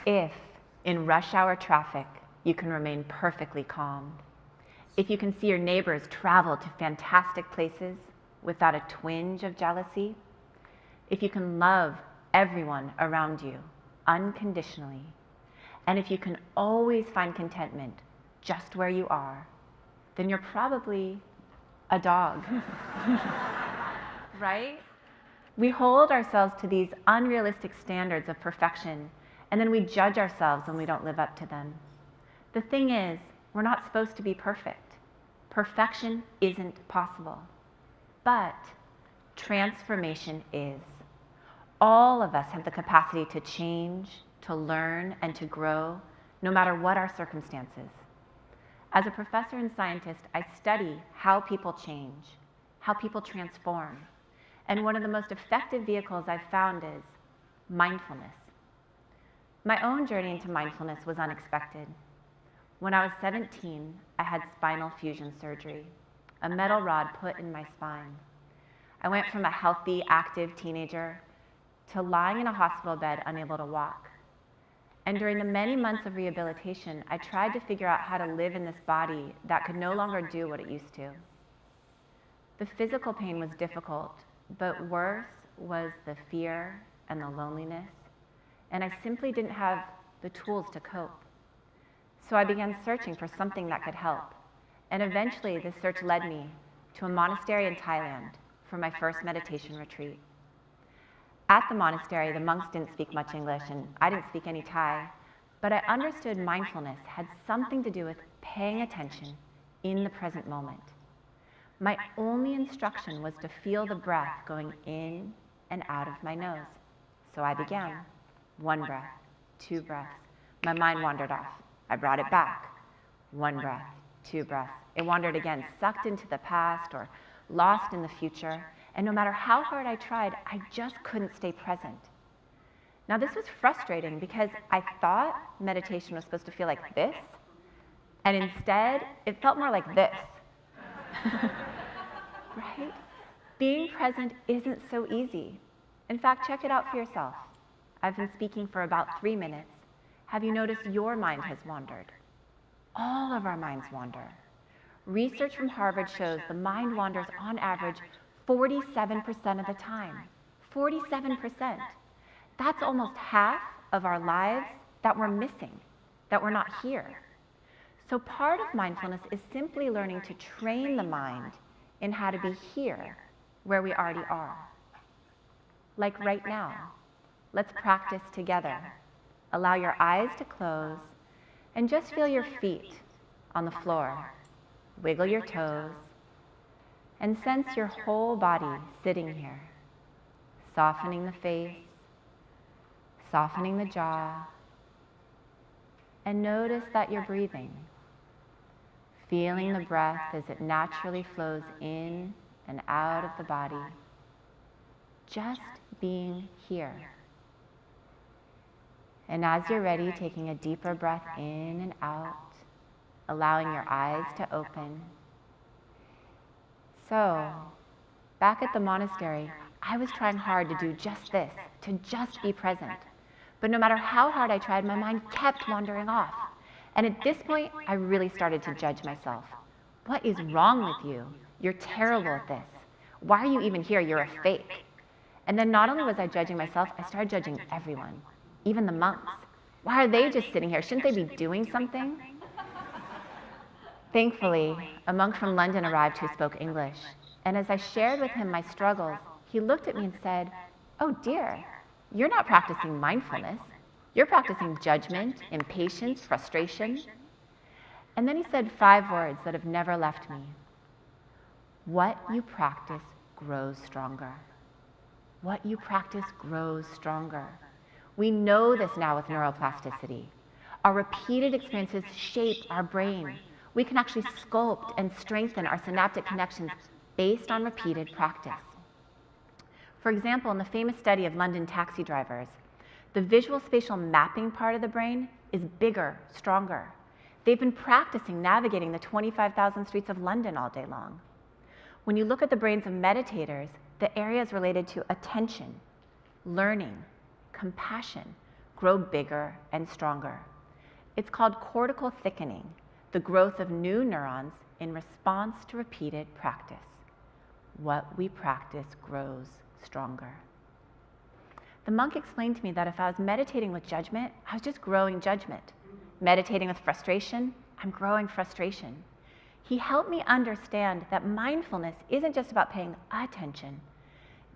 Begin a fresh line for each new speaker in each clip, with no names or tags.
if, in rush hour traffic, you can remain perfectly calm, if you can see your neighbors travel to fantastic places without a twinge of jealousy, if you can love everyone around you unconditionally, and if you can always find contentment just where you are, then you're probably a dog, right? We hold ourselves to these unrealistic standards of perfection, and then we judge ourselves when we don't live up to them. The thing is, we're not supposed to be perfect. Perfection isn't possible, but transformation is. All of us have the capacity to change, to learn, and to grow, no matter what our circumstances. As a professor and scientist, I study how people change, how people transform. And one of the most effective vehicles I've found is mindfulness. My own journey into mindfulness was unexpected. When I was 17, I had spinal fusion surgery, a metal rod put in my spine. I went from a healthy, active teenager to lying in a hospital bed unable to walk. And during the many months of rehabilitation, I tried to figure out how to live in this body that could no longer do what it used to. The physical pain was difficult, but worse was the fear and the loneliness, and I simply didn't have the tools to cope. So I began searching for something that could help, and eventually this search led me to a monastery in Thailand for my first meditation retreat. At the monastery, the monks didn't speak much English, and I didn't speak any Thai, but I understood mindfulness had something to do with paying attention in the present moment. My only instruction was to feel the breath going in and out of my nose. So I began. 1 breath, 2 breaths. My mind wandered off. I brought it back. 1 breath, 2 breaths. It wandered again, sucked into the past or lost in the future. And no matter how hard I tried, I just couldn't stay present. Now this was frustrating because I thought meditation was supposed to feel like this, and instead it felt more like this. Right? Being present isn't so easy. In fact, check it out for yourself. I've been speaking for about 3 minutes. Have you noticed your mind has wandered? All of our minds wander. Research from Harvard shows the mind wanders on average 47% of the time. 47%. That's almost half of our lives that we're missing, that we're not here. So part of mindfulness is simply learning to train the mind in how to be here, where we already are. Like right now. Let's practice together. Allow your eyes to close and just feel your feet on the floor. Wiggle your toes and sense your whole body sitting here, softening the face, softening the jaw, and notice that you're breathing, feeling the breath as it naturally flows in and out of the body, just being here. And as you're ready, taking a deeper breath in and out, allowing your eyes to open. So, back at the monastery, I was trying hard to do just this, to just be present. But no matter how hard I tried, my mind kept wandering off. And at this point, I really started to judge myself. What is wrong with you? You're terrible at this. Why are you even here? You're a fake. And then not only was I judging myself, I started judging everyone, even the monks. Why are they just sitting here? Shouldn't they be doing something? Thankfully, a monk from London arrived who spoke English. And as I shared with him my struggles, he looked at me and said, "Oh dear, you're not practicing mindfulness. You're practicing judgment, impatience, frustration." And then he said 5 words that have never left me. What you practice grows stronger. What you practice grows stronger. We know this now with neuroplasticity. Our repeated experiences shape our brain. We can actually sculpt and strengthen our synaptic connections based on repeated practice. For example, in the famous study of London taxi drivers, the visual spatial mapping part of the brain is bigger, stronger. They've been practicing navigating the 25,000 streets of London all day long. When you look at the brains of meditators, the areas related to attention, learning, compassion, grow bigger and stronger. It's called cortical thickening, the growth of new neurons in response to repeated practice. What we practice grows stronger. The monk explained to me that if I was meditating with judgment, I was just growing judgment. Meditating with frustration, I'm growing frustration. He helped me understand that mindfulness isn't just about paying attention,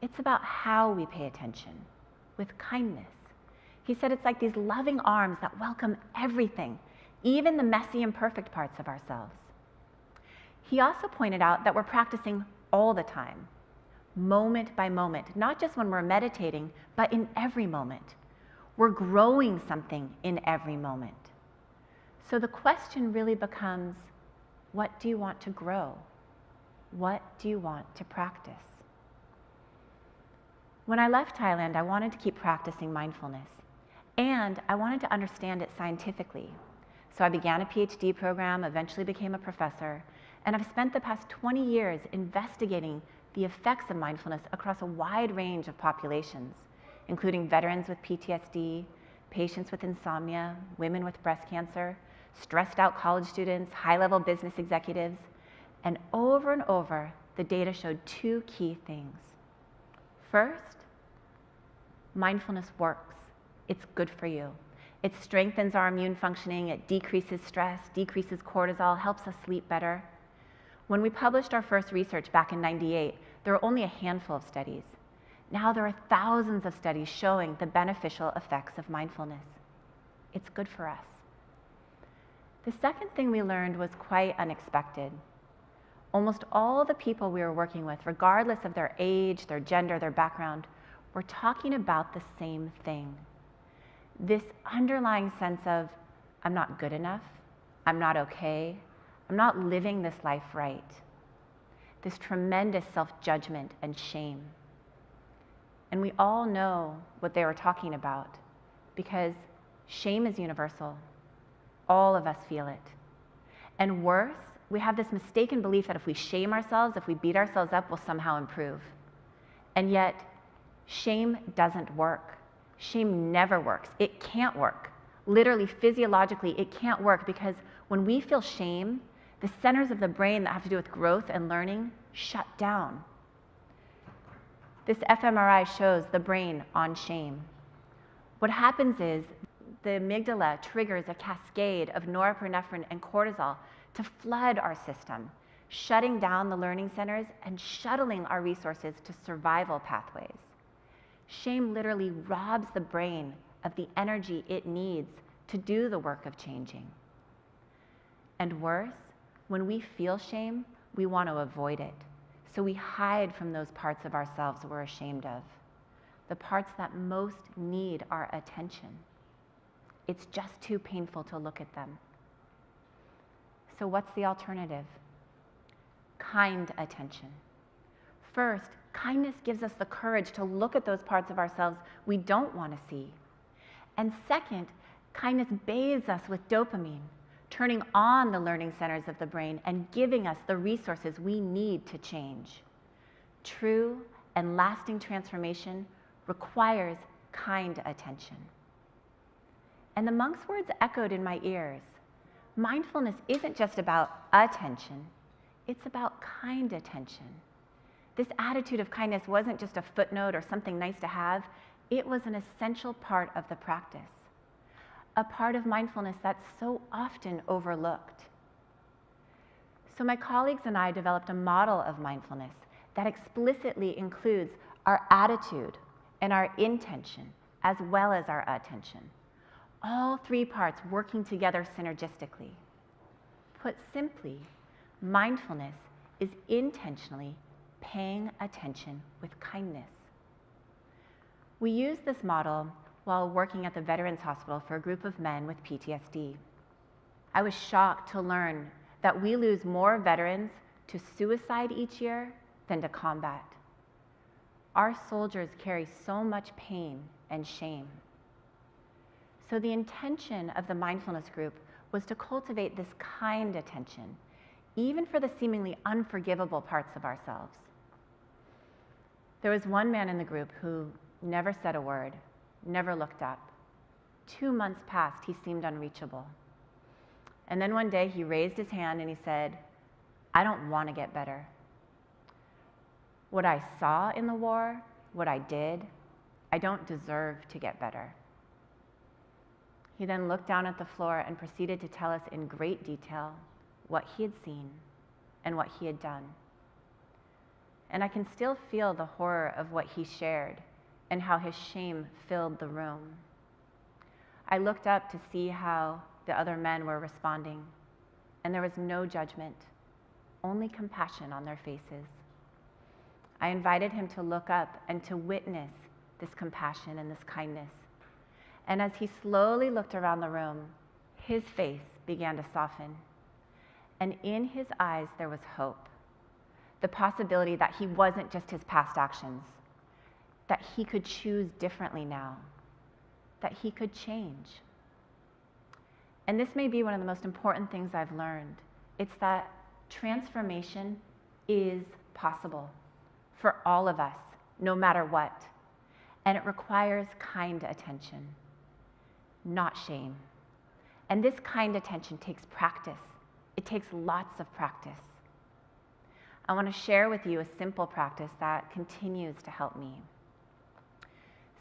it's about how we pay attention, with kindness. He said it's like these loving arms that welcome everything, even the messy, imperfect parts of ourselves. He also pointed out that we're practicing all the time, moment by moment, not just when we're meditating, but in every moment. We're growing something in every moment. So the question really becomes, what do you want to grow? What do you want to practice? When I left Thailand, I wanted to keep practicing mindfulness, and I wanted to understand it scientifically. So I began a PhD program, eventually became a professor, and I've spent the past 20 years investigating the effects of mindfulness across a wide range of populations, including veterans with PTSD, patients with insomnia, women with breast cancer, stressed out college students, high-level business executives, and over, the data showed two key things. First, mindfulness works. It's good for you. It strengthens our immune functioning, it decreases stress, decreases cortisol, helps us sleep better. When we published our first research back in '98, there were only a handful of studies. Now there are thousands of studies showing the beneficial effects of mindfulness. It's good for us. The second thing we learned was quite unexpected. Almost all the people we were working with, regardless of their age, their gender, their background, were talking about the same thing. This underlying sense of, I'm not good enough, I'm not okay, I'm not living this life right. This tremendous self-judgment and shame. And we all know what they were talking about, because shame is universal. All of us feel it. And worse, we have this mistaken belief that if we shame ourselves, if we beat ourselves up, we'll somehow improve. And yet, shame doesn't work. Shame never works. It can't work. Literally, physiologically, it can't work, because when we feel shame, the centers of the brain that have to do with growth and learning shut down. This fMRI shows the brain on shame. What happens is the amygdala triggers a cascade of norepinephrine and cortisol to flood our system, shutting down the learning centers and shuttling our resources to survival pathways. Shame literally robs the brain of the energy it needs to do the work of changing. And worse, when we feel shame, we want to avoid it. So we hide from those parts of ourselves we're ashamed of, the parts that most need our attention. It's just too painful to look at them. So what's the alternative? Kind attention. First, kindness gives us the courage to look at those parts of ourselves we don't want to see. And second, kindness bathes us with dopamine, turning on the learning centers of the brain and giving us the resources we need to change. True and lasting transformation requires kind attention. And the monk's words echoed in my ears. Mindfulness isn't just about attention, it's about kind attention. This attitude of kindness wasn't just a footnote or something nice to have, it was an essential part of the practice. A part of mindfulness that's so often overlooked. So my colleagues and I developed a model of mindfulness that explicitly includes our attitude and our intention, as well as our attention. All three parts working together synergistically. Put simply, mindfulness is intentionally paying attention with kindness. We used this model while working at the Veterans Hospital for a group of men with PTSD. I was shocked to learn that we lose more veterans to suicide each year than to combat. Our soldiers carry so much pain and shame. So the intention of the mindfulness group was to cultivate this kind attention, even for the seemingly unforgivable parts of ourselves. There was one man in the group who never said a word, never looked up. 2 months passed, he seemed unreachable. And then one day he raised his hand and he said, I don't want to get better. What I saw in the war, what I did, I don't deserve to get better. He then looked down at the floor and proceeded to tell us in great detail what he had seen and what he had done. And I can still feel the horror of what he shared and how his shame filled the room. I looked up to see how the other men were responding, and there was no judgment, only compassion on their faces. I invited him to look up and to witness this compassion and this kindness. And as he slowly looked around the room, his face began to soften. And in his eyes, there was hope. The possibility that he wasn't just his past actions, that he could choose differently now, that he could change. And this may be one of the most important things I've learned. It's that transformation is possible for all of us, no matter what. And it requires kind attention, not shame. And this kind attention takes practice. It takes lots of practice. I want to share with you a simple practice that continues to help me.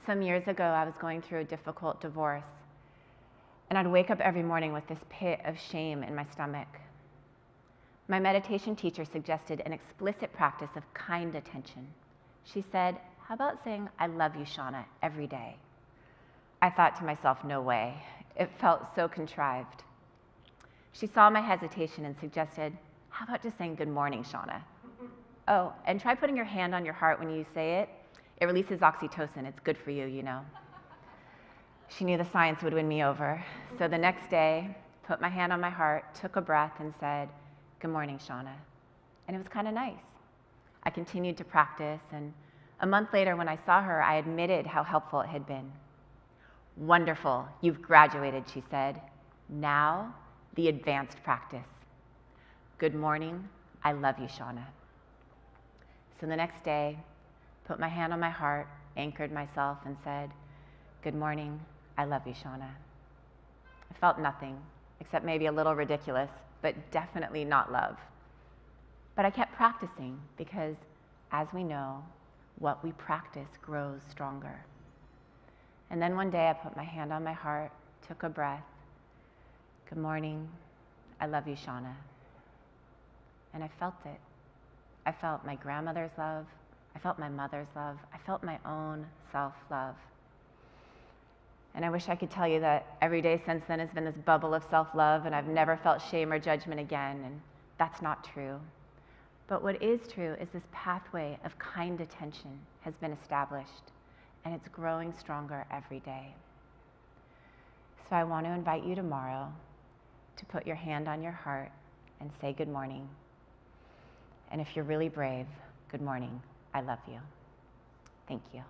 Some years ago, I was going through a difficult divorce, and I'd wake up every morning with this pit of shame in my stomach. My meditation teacher suggested an explicit practice of kind attention. She said, how about saying, I love you, Shauna, every day? I thought to myself, no way. It felt so contrived. She saw my hesitation and suggested, how about just saying, good morning, Shauna? Oh, and try putting your hand on your heart when you say it. It releases oxytocin. It's good for you, you know. She knew the science would win me over. So the next day, put my hand on my heart, took a breath, and said, good morning, Shauna. And it was kind of nice. I continued to practice, and a month later when I saw her, I admitted how helpful it had been. Wonderful, you've graduated, she said. Now, the advanced practice. Good morning, I love you, Shauna. So the next day, put my hand on my heart, anchored myself, and said, good morning, I love you, Shauna. I felt nothing, except maybe a little ridiculous, but definitely not love. But I kept practicing because, as we know, what we practice grows stronger. And then one day I put my hand on my heart, took a breath. Good morning, I love you, Shauna. And I felt it. I felt my grandmother's love. I felt my mother's love. I felt my own self-love. And I wish I could tell you that every day since then has been this bubble of self-love and I've never felt shame or judgment again, and that's not true. But what is true is this pathway of kind attention has been established, and it's growing stronger every day. So I want to invite you tomorrow to put your hand on your heart and say good morning. And if you're really brave, good morning, I love you. Thank you.